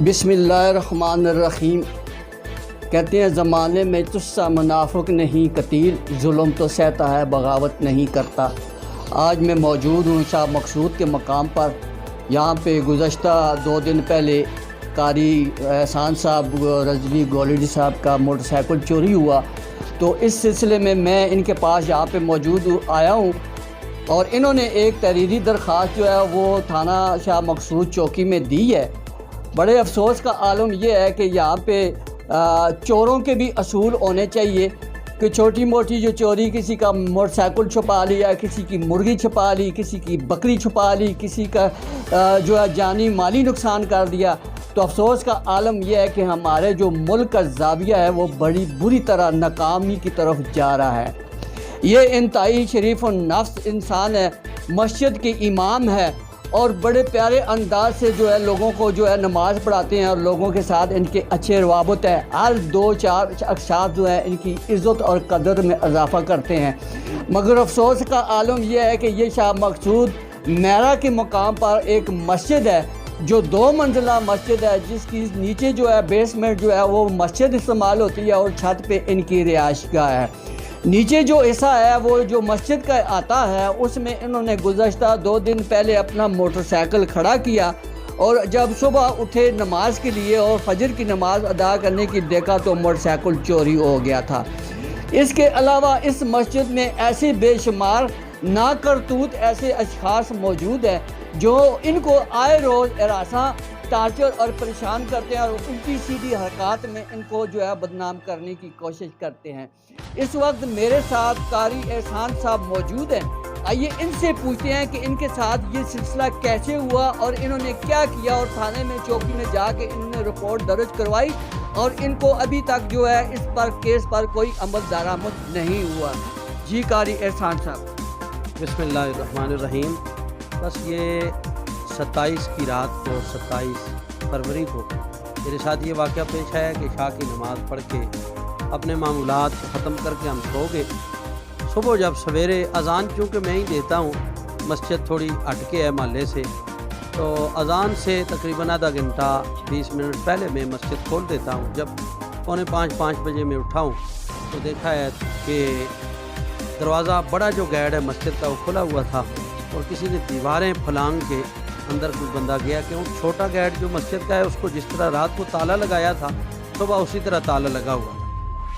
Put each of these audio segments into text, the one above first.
بسم اللہ الرحمن الرحیم۔ کہتے ہیں زمانے میں تجھ سا منافق نہیں قتیل، ظلم تو سہتا ہے بغاوت نہیں کرتا۔ آج میں موجود ہوں شاہ مقصود کے مقام پر۔ یہاں پہ گزشتہ 2 دن پہلے قاری احسان صاحب رضوی گولڈی صاحب کا موٹر سائیکل چوری ہوا، تو اس سلسلے میں ان کے پاس یہاں پہ موجود آیا ہوں، اور انہوں نے ایک تحریری درخواست جو ہے وہ تھانہ شاہ مقصود چوکی میں دی ہے۔ بڑے افسوس کا عالم یہ ہے کہ یہاں پہ چوروں کے بھی اصول ہونے چاہیے کہ چھوٹی موٹی جو چوری، کسی کا موٹر سائیکل چھپا لیا، کسی کی مرغی چھپا لی، کسی کی بکری چھپا لی، کسی کا جو ہے جانی مالی نقصان کر دیا، تو افسوس کا عالم یہ ہے کہ ہمارے جو ملک کا زاویہ ہے وہ بڑی بری طرح ناکامی کی طرف جا رہا ہے۔ یہ انتہائی شریف النفس انسان ہے، مسجد کے امام ہے، اور بڑے پیارے انداز سے جو ہے لوگوں کو جو ہے نماز پڑھاتے ہیں، اور لوگوں کے ساتھ ان کے اچھے روابط ہے۔ ہر 2-4 اقساط جو ہے ان کی عزت اور قدر میں اضافہ کرتے ہیں، مگر افسوس کا عالم یہ ہے کہ یہ شاہ مقصود میرا کے مقام پر ایک مسجد ہے جو 2 منزلہ مسجد ہے، جس کی نیچے جو ہے بیسمنٹ جو ہے وہ مسجد استعمال ہوتی ہے، اور چھت پہ ان کی رہائش گاہ ہے۔ نیچے جو حصہ ہے وہ جو مسجد کا آتا ہے، اس میں انہوں نے گزشتہ 2 دن پہلے اپنا موٹر سائیکل کھڑا کیا، اور جب صبح اٹھے نماز کے لیے اور فجر کی نماز ادا کرنے کی دیکھا تو موٹر سائیکل چوری ہو گیا تھا۔ اس کے علاوہ اس مسجد میں ایسے بے شمار ناکرتوت ایسے اشخاص موجود ہیں جو ان کو آئے روز ہراساں، ٹارچر اور پریشان کرتے ہیں، اور الٹی سیدھی حرکات میں ان کو جو ہے بدنام کرنے کی کوشش کرتے ہیں۔ اس وقت میرے ساتھ قاری احسان صاحب موجود ہیں، آئیے ان سے پوچھتے ہیں کہ ان کے ساتھ یہ سلسلہ کیسے ہوا اور انہوں نے کیا کیا، اور تھانے میں چوکی میں جا کے انہوں نے رپورٹ درج کروائی، اور ان کو ابھی تک جو ہے اس پر کیس پر کوئی عمل درآمد نہیں ہوا۔ جی قاری احسان صاحب۔ بسم اللہ الرحمن الرحیم۔ بس یہ 27 کی رات کو 27 فروری کو میرے ساتھ یہ واقعہ پیش آیا کہ شاہ کی نماز پڑھ کے اپنے معمولات ختم کر کے ہم سو گئے۔ صبح جب سویرے اذان، چونکہ میں ہی دیتا ہوں، مسجد تھوڑی ہٹ کے ہے محلے سے، تو اذان سے تقریباً آدھا گھنٹہ 20 منٹ پہلے میں مسجد کھول دیتا ہوں۔ جب 4:45 بجے میں اٹھا ہوں تو دیکھا ہے کہ دروازہ بڑا جو گیٹ ہے مسجد کا وہ کھلا ہوا تھا، اور کسی نے دیواریں پھلانگ کے اندر کوئی بندہ گیا کہ وہ چھوٹا گیٹ جو مسجد کا ہے اس کو جس طرح رات کو تالا لگایا تھا صبح اسی طرح تالا لگا ہوا تھا۔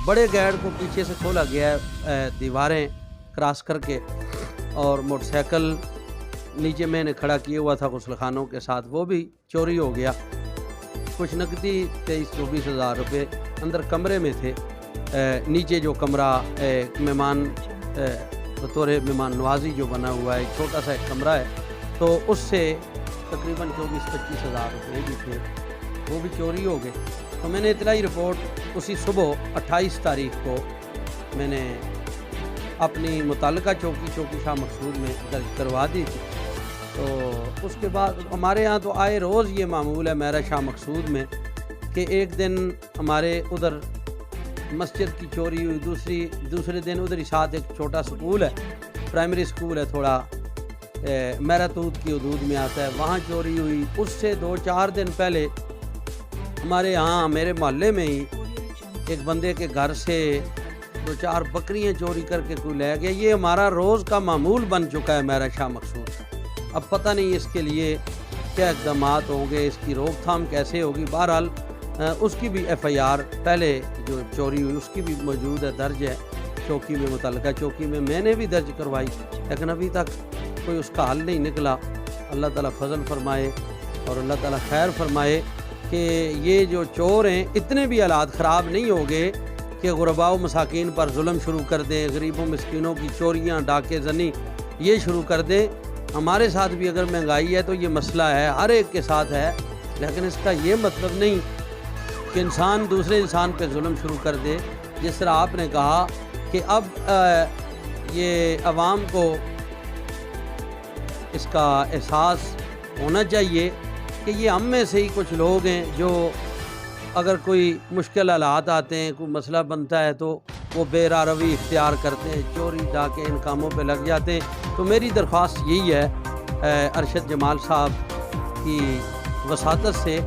بڑے گیٹ کو پیچھے سے کھولا گیا ہے دیواریں کراس کر کے، اور موٹر سائیکل نیچے میں نے کھڑا کیا ہوا تھا غسل خانوں کے ساتھ، وہ بھی چوری ہو گیا۔ کچھ نقدی 23-24 ہزار روپے اندر کمرے میں تھے۔ نیچے جو کمرہ مہمان بطور مہمان نوازی جو بنا ہوا ہے، چھوٹا سا ایک کمرہ ہے، تو اس سے تقریباً 24-25 ہزار روپے بھی تھے، وہ بھی چوری ہو گئے۔ تو میں نے اطلاعی رپورٹ اسی صبح 28 تاریخ کو میں نے اپنی متعلقہ چوکی شاہ مقصود میں درج کروا دی تھی۔ تو اس کے بعد ہمارے ہاں تو آئے روز یہ معمول ہے میرا شاہ مقصود میں کہ ایک دن ہمارے ادھر مسجد کی چوری ہوئی، دوسرے دن ادھر ہی ساتھ ایک چھوٹا سکول ہے، پرائمری سکول ہے، تھوڑا میراتوت کی حدود میں آتا ہے، وہاں چوری ہوئی۔ اس سے 2-4 دن پہلے ہمارے ہاں میرے محلے میں ہی ایک بندے کے گھر سے 2-4 بکریاں چوری کر کے کوئی لے گیا۔ یہ ہمارا روز کا معمول بن چکا ہے میرا شاہ مقصود۔ اب پتہ نہیں اس کے لیے کیا اقدامات ہوں گے، اس کی روک تھام کیسے ہوگی۔ بہرحال اس کی بھی FIR پہلے جو چوری ہوئی اس کی بھی موجود ہے، درج ہے چوکی میں، متعلقہ چوکی میں نے بھی درج کروائی، لیکن ابھی تک کوئی اس کا حل نہیں نکلا۔ اللہ تعالیٰ فضل فرمائے اور اللہ تعالیٰ خیر فرمائے کہ یہ جو چور ہیں اتنے بھی حالات خراب نہیں ہو گئے کہ غرباء و مساکین پر ظلم شروع کر دیں، غریبوں مسکینوں کی چوریاں، ڈاکے زنی یہ شروع کر دیں۔ ہمارے ساتھ بھی اگر مہنگائی ہے تو یہ مسئلہ ہے، ہر ایک کے ساتھ ہے، لیکن اس کا یہ مطلب نہیں کہ انسان دوسرے انسان پہ ظلم شروع کر دے۔ جس طرح آپ نے کہا کہ اب یہ عوام کو اس کا احساس ہونا چاہیے کہ یہ ہم میں سے ہی کچھ لوگ ہیں جو اگر کوئی مشکل حالات آتے ہیں، کوئی مسئلہ بنتا ہے تو وہ بے راروی اختیار کرتے ہیں، چوری ڈاکے ان کاموں پہ لگ جاتے ہیں۔ تو میری درخواست یہی ہے ارشد جمال صاحب کی وساطت سے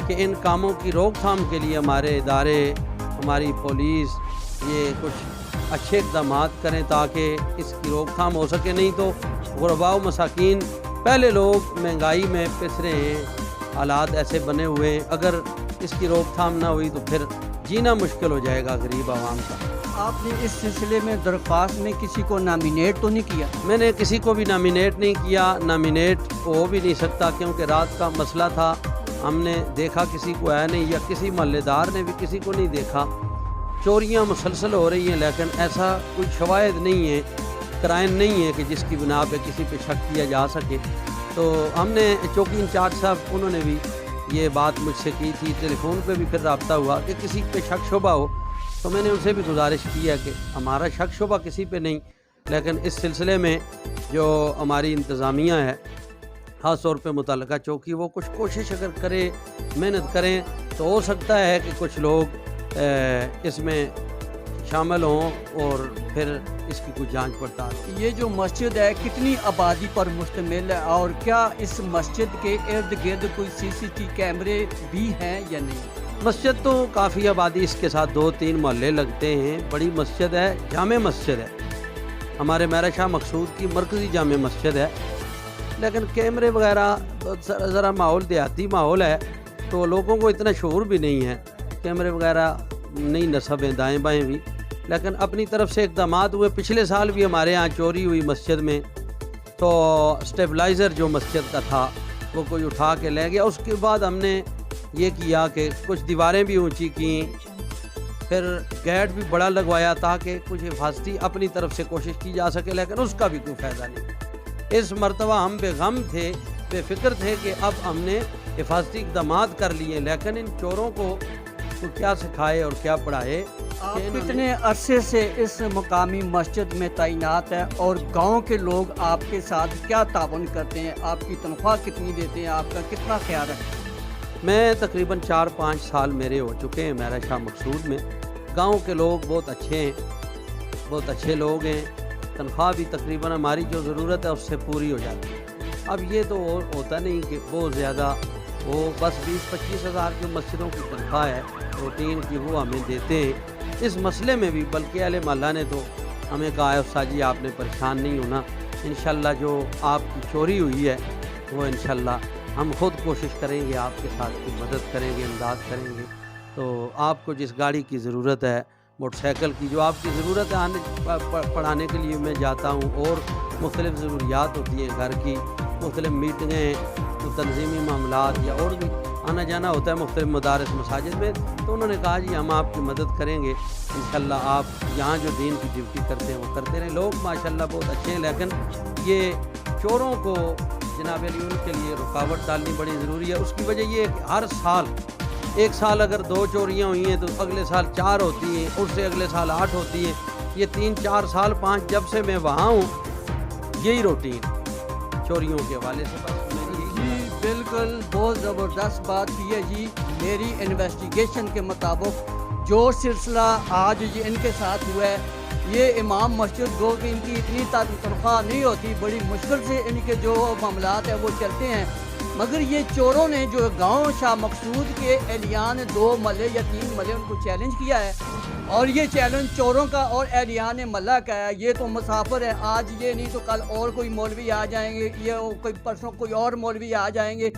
کہ ان کاموں کی روک تھام کے لیے ہمارے ادارے، ہماری پولیس یہ کچھ اچھے اقدامات کریں تاکہ اس کی روک تھام ہو سکے. نہیں تو غرباء و مساکین پہلے لوگ مہنگائی میں پس رہے ہیں، حالات ایسے بنے ہوئے ہیں، اگر اس کی روک تھام نہ ہوئی تو پھر جینا مشکل ہو جائے گا غریب عوام کا. آپ نے اس سلسلے میں درخواست میں کسی کو نامینیٹ تو نہیں کیا؟ میں نے کسی کو بھی نامینیٹ نہیں کیا، نامینیٹ ہو بھی نہیں سکتا کیونکہ رات کا مسئلہ تھا. ہم نے دیکھا کسی کو ہے نہیں، یا کسی محلے دار نے بھی کسی کو نہیں دیکھا. چوریاں مسلسل ہو رہی ہیں لیکن ایسا کوئی شواہد نہیں ہے، کرائم نہیں ہے کہ جس کی بنا پہ کسی پہ شک کیا جا سکے. تو ہم نے چوکی انچارج صاحب انہوں نے بھی یہ بات مجھ سے کی تھی، ٹیلی فون پہ بھی پھر رابطہ ہوا کہ کسی پہ شک شبہ ہو، تو میں نے ان سے بھی گزارش کی ہے کہ ہمارا شک شبہ کسی پہ نہیں، لیکن اس سلسلے میں جو ہماری انتظامیہ ہے خاص طور پہ متعلقہ چوکی، وہ کچھ کوشش اگر کرے، محنت کریں تو ہو سکتا ہے کہ کچھ لوگ اس میں شامل ہوں اور پھر اس کی کچھ جانچ پڑتال. یہ جو مسجد ہے کتنی آبادی پر مشتمل ہے، اور کیا اس مسجد کے ارد گرد کوئی سی سی ٹی کیمرے بھی ہیں یا نہیں؟ مسجد تو کافی آبادی اس کے ساتھ 2-3 محلے لگتے ہیں. بڑی مسجد ہے، جامع مسجد ہے، ہمارے مہر شاہ مقصود کی مرکزی جامع مسجد ہے. لیکن کیمرے وغیرہ ذرا ماحول دیہاتی ماحول ہے تو لوگوں کو اتنا شعور بھی نہیں ہے. کیمرے وغیرہ نہیں نصب ہیں دائیں بائیں بھی، لیکن اپنی طرف سے اقدامات ہوئے. پچھلے سال بھی ہمارے ہاں چوری ہوئی مسجد میں، تو سٹیبلائزر جو مسجد کا تھا وہ کوئی اٹھا کے لے گیا. اس کے بعد ہم نے یہ کیا کہ کچھ دیواریں بھی اونچی کیں، پھر گیٹ بھی بڑا لگوایا تاکہ کچھ حفاظتی اپنی طرف سے کوشش کی جا سکے، لیکن اس کا بھی کوئی فائدہ نہیں. اس مرتبہ ہم بے غم تھے، بے فکر تھے کہ اب ہم نے حفاظتی اقدامات کر لیے، لیکن ان چوروں کو کیا سکھائے اور کیا پڑھائے. آپ کتنے عرصے سے اس مقامی مسجد میں تعینات ہیں اور گاؤں کے لوگ آپ کے ساتھ کیا تعاون کرتے ہیں؟ آپ کی تنخواہ کتنی دیتے ہیں؟ آپ کا کتنا خیال رکھتے ہیں؟ میں تقریباً 4-5 سال میرے ہو چکے ہیں مہر شاہ مقصود میں. گاؤں کے لوگ بہت اچھے ہیں، بہت اچھے لوگ ہیں. تنخواہ بھی تقریباً ہماری جو ضرورت ہے اس سے پوری ہو جاتی ہے. اب یہ تو ہوتا نہیں کہ بہت زیادہ، وہ بس 20-25 ہزار جو مسجدوں کی تنخواہ ہے روٹین کی وہ ہمیں دیتے ہیں. اس مسئلے میں بھی بلکہ اہل محلہ نے تو ہمیں کہا ہے استاد جی آپ نے پریشان نہیں ہونا، انشاءاللہ جو آپ کی چوری ہوئی ہے وہ انشاءاللہ ہم خود کوشش کریں گے، آپ کے ساتھ کی مدد کریں گے، امداد کریں گے. تو آپ کو جس گاڑی کی ضرورت ہے، موٹر سائیکل کی جو آپ کی ضرورت ہے، آنے پڑھانے کے لیے میں جاتا ہوں، اور مختلف ضروریات ہوتی ہیں گھر کی، مختلف میٹنگیں، تنظیمی معاملات یا اور بھی آنا جانا ہوتا ہے مختلف مدارس مساجد میں. تو انہوں نے کہا جی ہم آپ کی مدد کریں گے انشاءاللہ. آپ یہاں جو دین کی ڈیوٹی کرتے ہیں وہ کرتے رہیں. لوگ ماشاءاللہ بہت اچھے ہیں، لیکن یہ چوروں کو جناب علی ان کے لیے رکاوٹ ڈالنی بڑی ضروری ہے. اس کی وجہ یہ ہے کہ ہر سال، ایک سال اگر 2 چوریاں ہوئی ہیں تو اگلے سال 4 ہوتی ہیں، اس سے اگلے سال 8 ہوتی ہیں. یہ 3-4 سال 5 جب سے میں وہاں ہوں یہی روٹین چوریوں کے حوالے سے. بس جی بالکل، بہت زبردست بات کی ہے جی. میری انویسٹیگیشن کے مطابق جو سلسلہ آج جی ان کے ساتھ ہوا ہے، یہ امام مسجد گو کہ ان کی اتنی تنخواہ نہیں ہوتی، بڑی مشکل سے ان کے جو معاملات ہیں وہ چلتے ہیں، مگر یہ چوروں نے جو گاؤں شاہ مقصود کے اہلیان 2 محلے یا 3 محلے ان کو چیلنج کیا ہے، اور یہ چیلنج چوروں کا اور اہلیان محلہ کا ہے. یہ تو مسافر ہے، آج یہ نہیں تو کل اور کوئی مولوی آ جائیں گے، یہ کوئی پرسوں کوئی اور مولوی آ جائیں گے،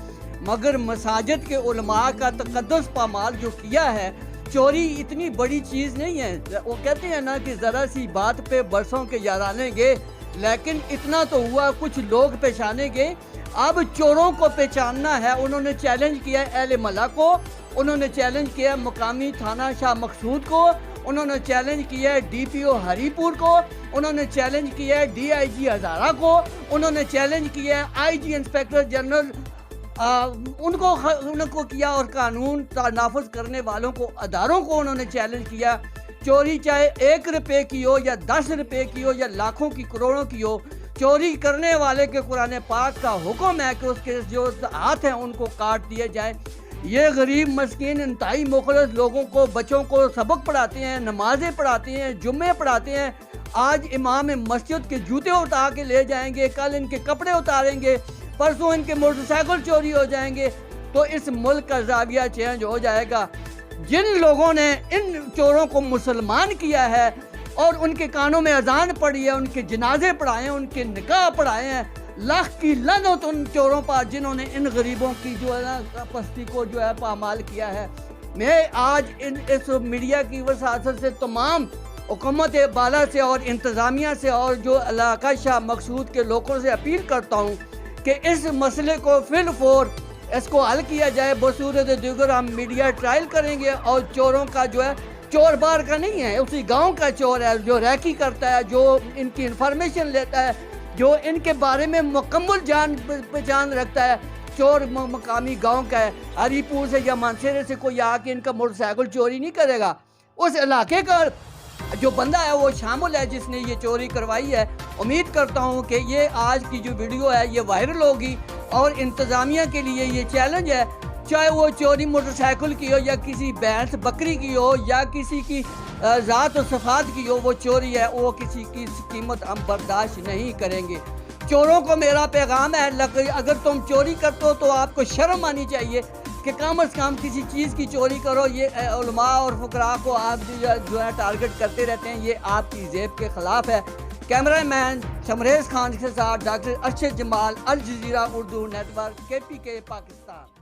مگر مساجد کے علماء کا تقدس پامال جو کیا ہے. چوری اتنی بڑی چیز نہیں ہے، وہ کہتے ہیں نا کہ ذرا سی بات پہ برسوں کے یارانے گے، لیکن اتنا تو ہوا، کچھ لوگ پہچانے گے. اب چوروں کو پہچاننا ہے. انہوں نے چیلنج کیا ہے اہل محلہ کو، انہوں نے چیلنج کیا ہے مقامی تھانہ شاہ مقصود کو، انہوں نے چیلنج کیا ہے ڈی پی او ہری پور کو، انہوں نے چیلنج کیا ہے ڈی آئی جی ہزارہ کو، انہوں نے چیلنج کیا ہے آئی جی انسپیکٹر جنرل ان کو کیا، اور قانون نافذ کرنے والوں کو، اداروں کو انہوں نے چیلنج کیا. چوری چاہے 1 روپے کی ہو یا 10 روپے کی ہو یا لاکھوں کی کروڑوں کی ہو، چوری کرنے والے کے قرآن پاک کا حکم ہے کہ اس کے جو ہاتھ ہیں ان کو کاٹ دیے جائیں. یہ غریب مسکین انتہائی مخلص لوگوں کو، بچوں کو سبق پڑھاتے ہیں، نمازیں پڑھاتے ہیں، جمعے پڑھاتے ہیں. آج امام مسجد کے جوتے اتار کے لے جائیں گے، کل ان کے کپڑے اتاریں گے، پرسوں ان کے موٹر سائیکل چوری ہو جائیں گے. تو اس ملک کا زاویہ چینج ہو جائے گا۔ جن لوگوں نے ان چوروں کو مسلمان کیا ہے اور ان کے کانوں میں اذان پڑھی ہے، ان کے جنازے پڑھائے ہیں، ان کے نکاح پڑھائے ہیں، لاکھ کی لعنت ان چوروں پر جنہوں نے ان غریبوں کی جو ہے نا پستی کو جو ہے پامال کیا ہے۔ میں آج اس میڈیا کی وساطت سے تمام حکومت بالا سے اور انتظامیہ سے اور جو علاقہ شاہ مقصود کے لوگوں سے اپیل کرتا ہوں کہ اس مسئلے کو فی الفور اس کو حل کیا جائے۔ بصورت دیگر ہم میڈیا ٹرائل کریں گے اور چوروں کا جو ہے، چور بار کا نہیں ہے، اسی گاؤں کا چور ہے جو ریکی کرتا ہے، جو ان کی انفارمیشن لیتا ہے، جو ان کے بارے میں مکمل جان پہچان رکھتا ہے۔ چور مقامی گاؤں کا ہے، ہری پور سے یا مانسیرے سے کوئی آ کے ان کا موٹر سائیکل چوری نہیں کرے گا۔ اس علاقے کا جو بندہ ہے وہ شامل ہے جس نے یہ چوری کروائی ہے۔ امید کرتا ہوں کہ یہ آج کی جو ویڈیو ہے یہ وائرل ہوگی اور انتظامیہ کے لیے یہ چیلنج ہے، چاہے وہ چوری موٹر سائیکل کی ہو یا کسی بھینس بکری کی ہو یا کسی کی ذات و صفات کی ہو، وہ چوری ہے، وہ کسی کی قیمت ہم برداشت نہیں کریں گے۔ چوروں کو میرا پیغام ہے، اگر تم چوری کرتے ہو تو آپ کو شرم آنی چاہیے کہ کم از کم کسی چیز کی چوری کرو۔ یہ علماء اور فقراء کو آپ جو ہے ٹارگٹ کرتے رہتے ہیں، یہ آپ کی ذیب کے خلاف ہے۔ کیمرہ مین شمریز خان کے ساتھ doctor Arshad Jamal, Al Jazeera Urdu network, KPK Pakistan.